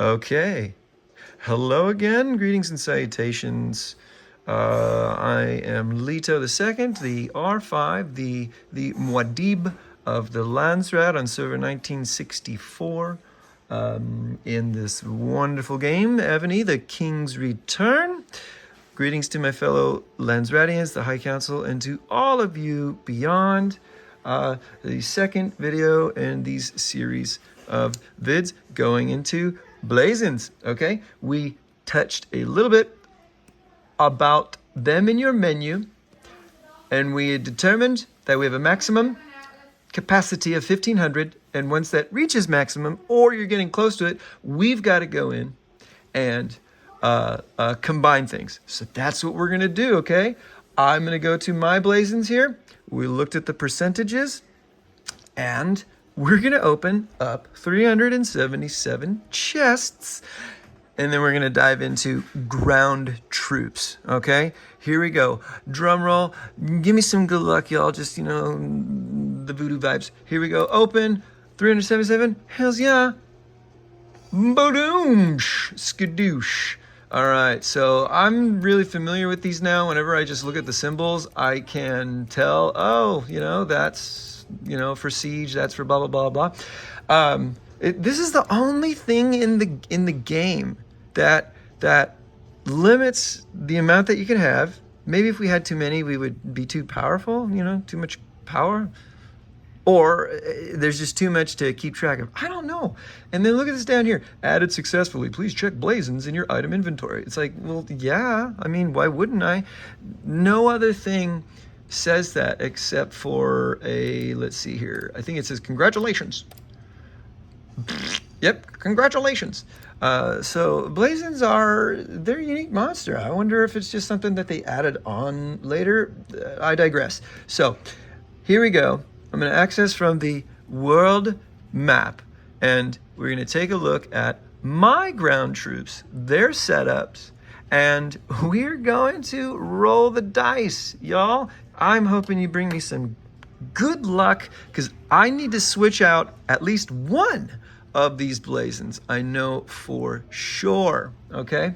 Okay. Hello again. Greetings and salutations. I am Leto II, the R5, the Muad'Dib of the Landsrat on server 1964. In this wonderful game, Ebony, the King's Return. Greetings to my fellow Landsratians, the High Council, and to all of you beyond. The second video in these series of vids going into Blazons. Okay, we touched a little bit about them in your menu, and we had determined that we have a maximum capacity of 1500, and once that reaches maximum, or you're getting close to it, we've got to go in and combine things. So that's what we're gonna do, okay? I'm gonna go to my Blazons here. We looked at the percentages, and we're gonna open up 377 chests, and then we're gonna dive into ground troops, okay? Here we go. Drum roll. Give me some good luck, y'all. Just, the voodoo vibes. Here we go. Open. 377. Hells yeah. Bodoom. Skadoosh. All right, so I'm really familiar with these now. Whenever I just look at the symbols, I can tell, that's, for siege, that's for blah, blah, blah, blah. This is the only thing in the game that limits the amount that you can have. Maybe if we had too many, we would be too powerful, too much power. Or there's just too much to keep track of. I don't know. And then look at this down here. Added successfully. Please check Blazons in your item inventory. It's like, well, yeah. I mean, why wouldn't I? No other thing says that except for let's see here. I think it says congratulations. Yep, congratulations. So Blazons they're a unique monster. I wonder if it's just something that they added on later. I digress. So here we go. I'm going to access from the world map, and we're going to take a look at my ground troops, their setups, and we're going to roll the dice, y'all. I'm hoping you bring me some good luck, because I need to switch out at least one of these Blazons. I know for sure, okay?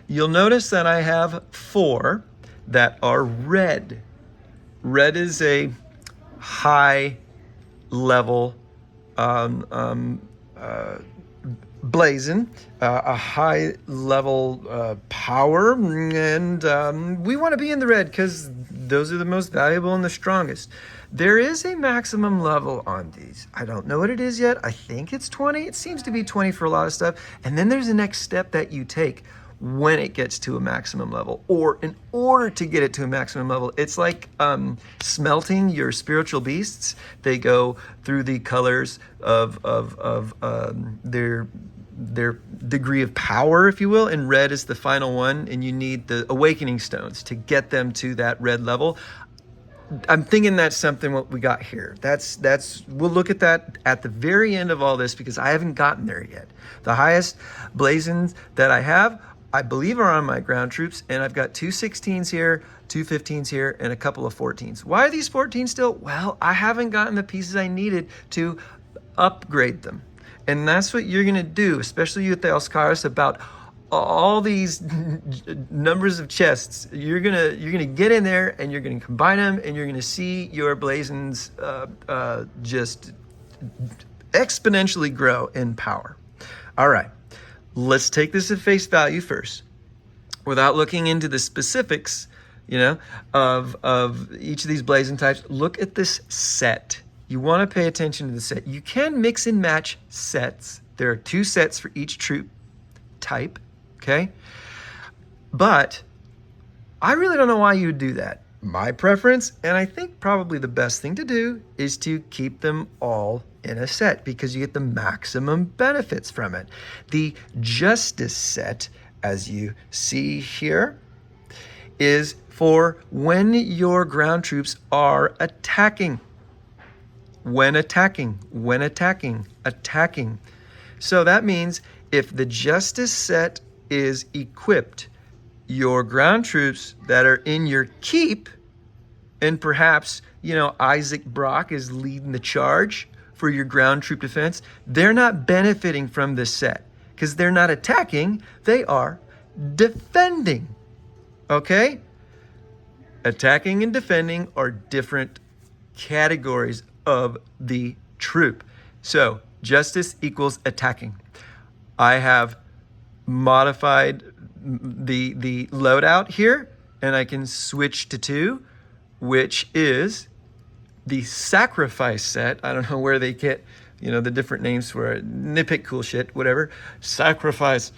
You'll notice that I have 4 that are red. Red is a high level Blazon, a high level power, and we want to be in the red because those are the most valuable and the strongest. There is a maximum level on these. I don't know what it is yet. I think it's 20. It seems to be 20 for a lot of stuff. And then there's the next step that you take when it gets to a maximum level, or in order to get it to a maximum level. It's like smelting your spiritual beasts. They go through the colors of their degree of power, if you will, and red is the final one, and you need the awakening stones to get them to that red level. I'm thinking that's something what we got here. We'll look at that at the very end of all this, because I haven't gotten there yet. The highest Blazons that I have, I believe, are on my ground troops, and I've got 2 16s here, 2 15s here, and a couple of 14s. Why are these 14s still? Well, I haven't gotten the pieces I needed to upgrade them. And that's what you're gonna do, especially you at the Oscaris, about all these numbers of chests. You're gonna get in there, and you're gonna combine them, and you're gonna see your Blazons just exponentially grow in power. All right. Let's take this at face value first, without looking into the specifics, of each of these Blazon types. Look at this set. You want to pay attention to the set. You can mix and match sets. There are 2 sets for each troop type, okay? But I really don't know why you would do that. My preference, and I think probably the best thing to do, is to keep them all in a set, because you get the maximum benefits from it. The Justice set, as you see here, is for when your ground troops are attacking. When attacking. So that means if the Justice set is equipped, your ground troops that are in your keep, and perhaps, Isaac Brock is leading the charge for your ground troop defense, they're not benefiting from this set. because they're not attacking, they are defending. Okay? Attacking and defending are different categories of the troop. So justice equals attacking. I have modified the loadout here, and I can switch to 2, which is the sacrifice set. I don't know where they get, the different names for it. Nitpick cool shit, whatever. Sacrifice.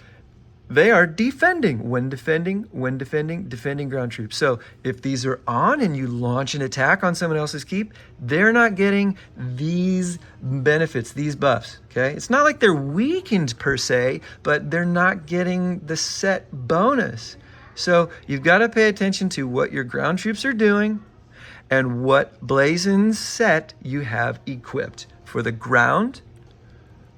They are defending when defending ground troops. So if these are on and you launch an attack on someone else's keep, they're not getting these benefits, these buffs, okay? It's not like they're weakened per se, but they're not getting the set bonus. So you've got to pay attention to what your ground troops are doing and what Blazon set you have equipped. For the ground,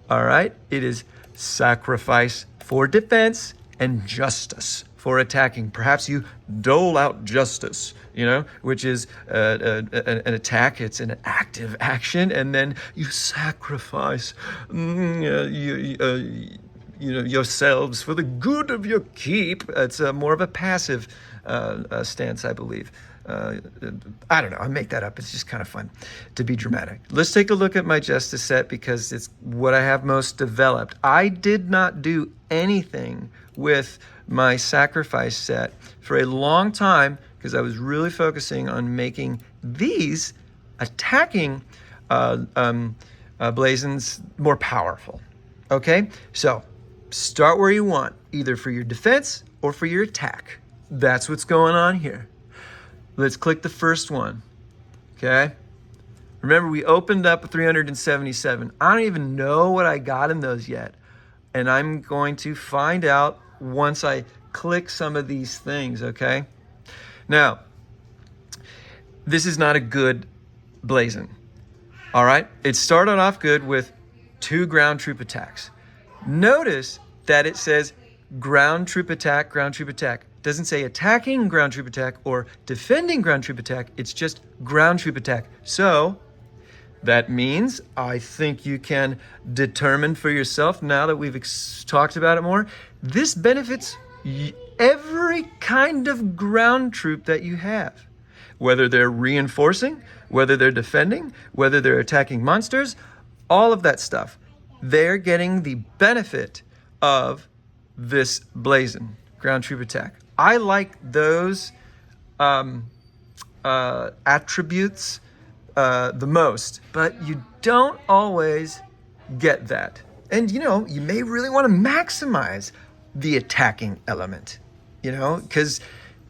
all right, it is sacrifice for defense and justice for attacking. Perhaps you dole out justice, which is an attack. It's an active action, and then you sacrifice yourselves for the good of your keep. It's more of a passive stance, I believe. I don't know. I make that up. It's just kind of fun to be dramatic. Let's take a look at my justice set because it's what I have most developed. I did not do anything with my sacrifice set for a long time because I was really focusing on making these attacking Blazons more powerful. Okay? So start where you want, either for your defense or for your attack. That's what's going on here. Let's click the first one, okay? Remember, we opened up 377. I don't even know what I got in those yet. And I'm going to find out once I click some of these things, okay? Now, this is not a good Blazon, all right? It started off good with 2 ground troop attacks. Notice that it says ground troop attack, ground troop attack. Doesn't say attacking ground troop attack or defending ground troop attack. It's just ground troop attack. So that means I think you can determine for yourself, now that we've talked about it more, this benefits every kind of ground troop that you have. Whether they're reinforcing, whether they're defending, whether they're attacking monsters, all of that stuff. They're getting the benefit of this Blazon, ground troop attack. I like those attributes the most, but you don't always get that. And, you may really want to maximize the attacking element, because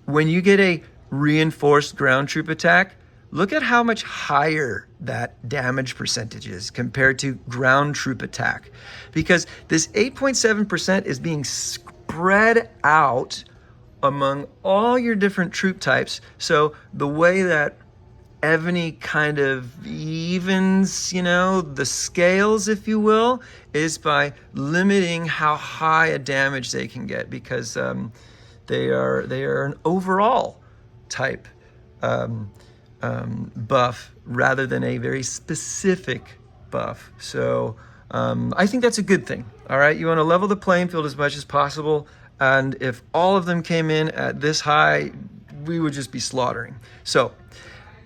when you get a reinforced ground troop attack, look at how much higher that damage percentage is compared to ground troop attack. Because this 8.7% is being spread out among all your different troop types. So the way that Evany kind of evens, the scales, if you will, is by limiting how high a damage they can get, because they are an overall type buff rather than a very specific buff. So I think that's a good thing. All right, you want to level the playing field as much as possible. And if all of them came in at this high, we would just be slaughtering. So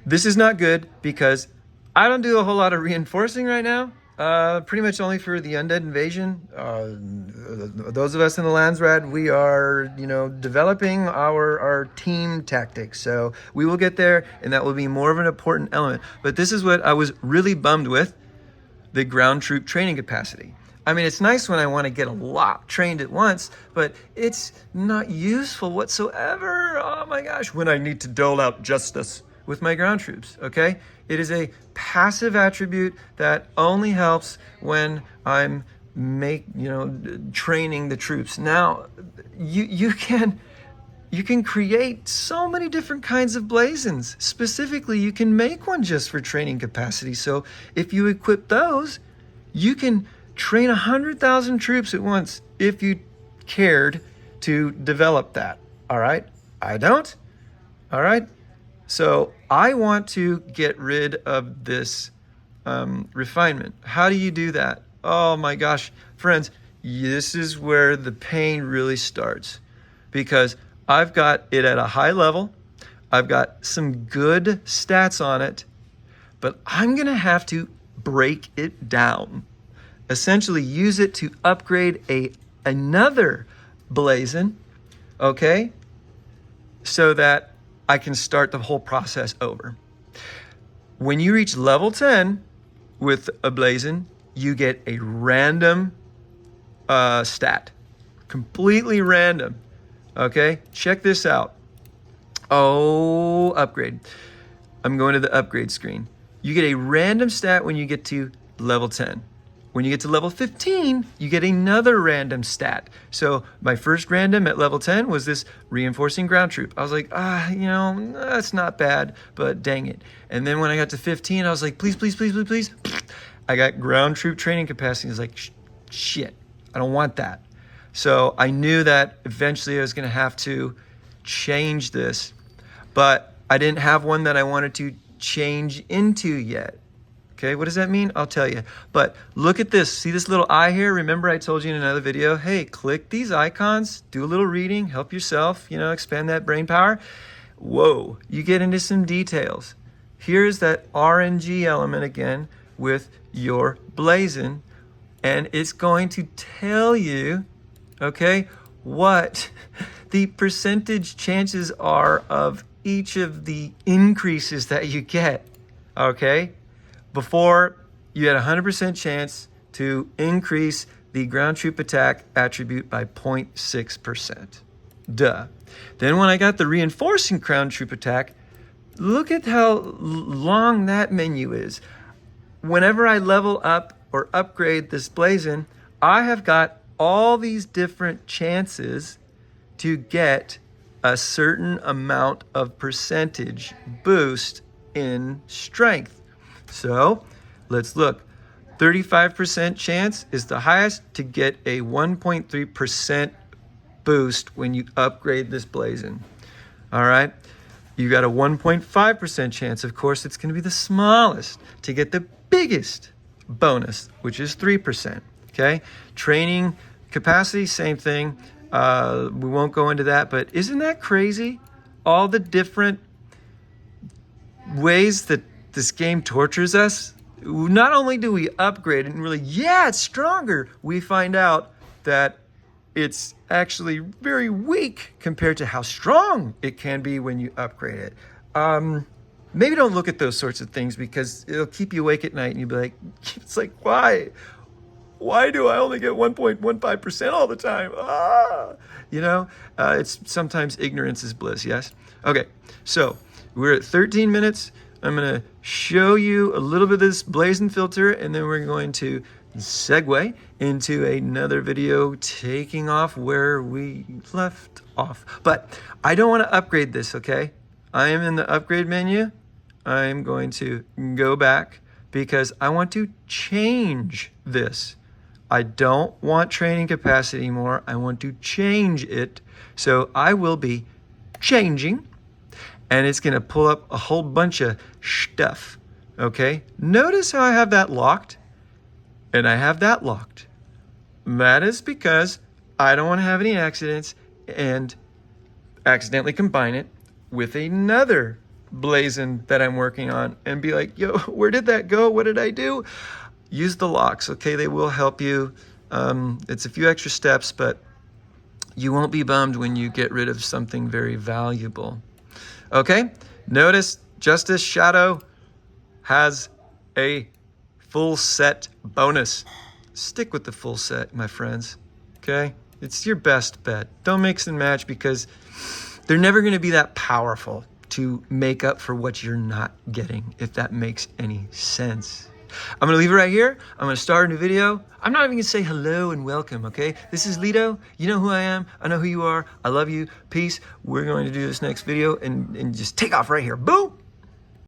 this is not good because I don't do a whole lot of reinforcing right now. Pretty much only for the undead invasion. Those of us in the Landsrad, we are, developing our team tactics. So we will get there, and that will be more of an important element. But this is what I was really bummed with, the ground troop training capacity. I mean, it's nice when I want to get a lot trained at once, but it's not useful whatsoever. Oh my gosh, when I need to dole out justice with my ground troops, okay? It is a passive attribute that only helps when I'm training the troops. Now, you can create so many different kinds of Blazons. Specifically, you can make one just for training capacity. So if you equip those, you can train 100,000 troops at once if you cared to develop that. All right? I don't. All right? So I want to get rid of this refinement. How do you do that? Oh my gosh, friends, this is where the pain really starts, because I've got it at a high level. I've got some good stats on it, but I'm going to have to break it down. Essentially use it to upgrade another Blazon, okay? So that I can start the whole process over. When you reach level 10 with a Blazon, you get a random stat. Completely random. Okay? Check this out. Oh, upgrade. I'm going to the upgrade screen. You get a random stat when you get to level 10. When you get to level 15, you get another random stat. So my first random at level 10 was this reinforcing ground troop. I was like, that's not bad, but dang it. And then when I got to 15, I was like, please, please, please, please, please. I got ground troop training capacity. I was like, shit, I don't want that. So I knew that eventually I was going to have to change this, but I didn't have one that I wanted to change into yet. Okay, what does that mean? I'll tell you. But look at this. See this little eye here? Remember I told you in another video, hey, click these icons, do a little reading, help yourself, expand that brain power. Whoa, you get into some details. Here's that RNG element again with your Blazon, and it's going to tell you, okay, what the percentage chances are of each of the increases that you get, okay? Before, you had a 100% chance to increase the ground troop attack attribute by 0.6%. Duh. Then when I got the reinforcing ground troop attack, look at how long that menu is. Whenever I level up or upgrade this Blazon, I have got all these different chances to get a certain amount of percentage boost in strength. So let's look. 35% chance is the highest to get a 1.3% boost when you upgrade this Blazon. All right. You got a 1.5% chance. Of course, it's going to be the smallest to get the biggest bonus, which is 3%. Okay. Training capacity, same thing. We won't go into that, but isn't that crazy? All the different ways that this game tortures us. Not only do we upgrade and really, it's stronger, we find out that it's actually very weak compared to how strong it can be when you upgrade it. Maybe don't look at those sorts of things, because it'll keep you awake at night and you'll be like, it's like, why? Why do I only get 1.15% all the time? It's sometimes ignorance is bliss, yes? Okay, so we're at 13 minutes. I'm going to show you a little bit of this Blazon filter, and then we're going to segue into another video taking off where we left off. But I don't want to upgrade this, okay? I am in the upgrade menu. I'm going to go back because I want to change this. I don't want training capacity anymore. I want to change it. So I will be changing. And it's going to pull up a whole bunch of stuff, okay? Notice how I have that locked, and I have that locked. That is because I don't want to have any accidents and accidentally combine it with another Blazon that I'm working on and be like, yo, where did that go? What did I do? Use the locks, okay? They will help you. It's a few extra steps, but you won't be bummed when you get rid of something very valuable. Okay, notice Justice Shadow has a full set bonus. Stick with the full set, my friends, okay? It's your best bet. Don't mix and match, because they're never going to be that powerful to make up for what you're not getting, if that makes any sense. I'm going to leave it right here. I'm going to start a new video. I'm not even going to say hello and welcome, okay? This is Lito. You know who I am. I know who you are. I love you. Peace. We're going to do this next video and just take off right here. Boom!